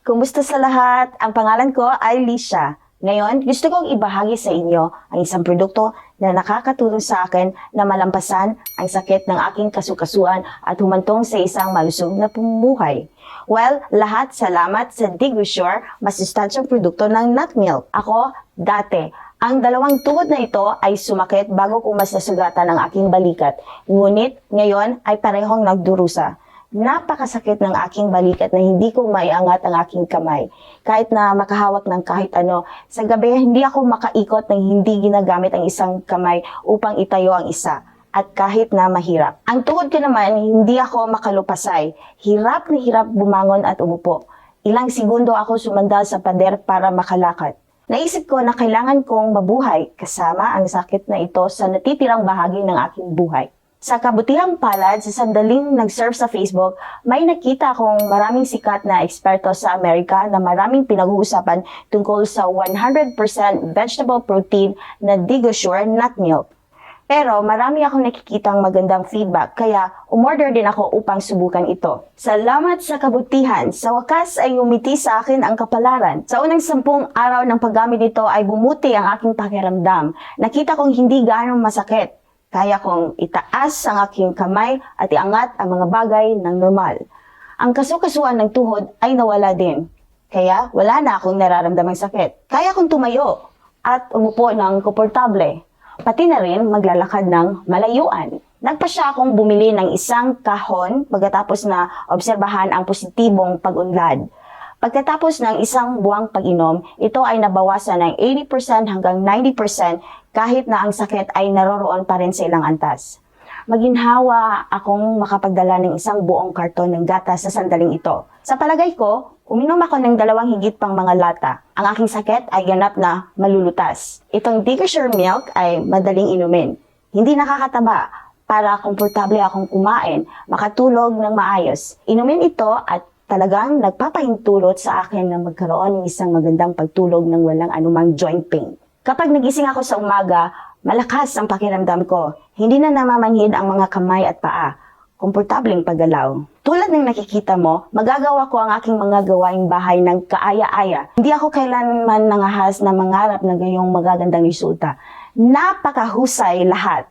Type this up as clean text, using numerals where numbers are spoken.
Kumusta sa lahat? Ang pangalan ko ay Lisha. Ngayon, gusto kong ibahagi sa inyo ang isang produkto na nakakatulong sa akin na malampasan ang sakit ng aking kasukasuan at humantong sa isang malusog na pamumuhay. Well, lahat salamat sa Digusure, masustansyang produkto ng nut milk. Ako, dati, ang dalawang tuhod na ito ay sumakit bago ko mas nasugatan ang aking balikat. Ngunit, ngayon ay parehong nagdurusa. Napakasakit ng aking balikat na hindi ko maiangat ang aking kamay. Kahit na makahawak ng kahit ano, sa gabi hindi ako makaikot ng hindi ginagamit ang isang kamay upang itayo ang isa. At kahit na mahirap. Ang tuhod ko naman, hindi ako makalupasay. Hirap na hirap bumangon at umupo. Ilang segundo ako sumandal sa pader para makalakad. Naisip ko na kailangan kong mabuhay kasama ang sakit na ito sa natitirang bahagi ng aking buhay. Sa kabutihang palad, sa sandaling nag-surf sa Facebook, may nakita akong maraming sikat na eksperto sa Amerika na maraming pinag-uusapan tungkol sa 100% vegetable protein na Digusure nut milk. Pero marami akong nakikitang magandang feedback, kaya umorder din ako upang subukan ito. Salamat sa kabutihan! Sa wakas ay umiti sa akin ang kapalaran. Sa unang 10 araw ng paggamit nito ay bumuti ang aking pakiramdam. Nakita kong hindi gaano masakit. Kaya kong itaas ang aking kamay at iangat ang mga bagay ng normal. Ang kasukasuan ng tuhod ay nawala din. Kaya wala na akong nararamdamang sakit. Kaya kong tumayo at umupo ng komportable. Pati na rin maglalakad ng malayuan. Nagpasya akong bumili ng isang kahon pagkatapos na obserbahan ang positibong pag-unlad. Pagkatapos ng isang buwang pag-inom, ito ay nabawasan ng 80% hanggang 90% kahit na ang sakit ay naroroon pa rin sa ilang antas. Maginhawa akong makapagdala ng isang buong karton ng gatas sa sandaling ito. Sa palagay ko, uminom ako ng 2 higit pang mga lata. Ang aking sakit ay ganap na malulutas. Itong Digusure milk ay madaling inumin. Hindi nakakataba para komportable akong kumain, makatulog ng maayos. Inumin ito at talagang nagpapahintulot sa akin na magkaroon ng isang magandang pagtulog ng walang anumang joint pain. Kapag nagising ako sa umaga, malakas ang pakiramdam ko. Hindi na namamanhid ang mga kamay at paa. Komportableng paggalaw. Tulad ng nakikita mo, magagawa ko ang aking mga gawaing bahay ng kaaya-aya. Hindi ako kailanman nangahas na mangarap na gayong magagandang resulta. Napakahusay lahat.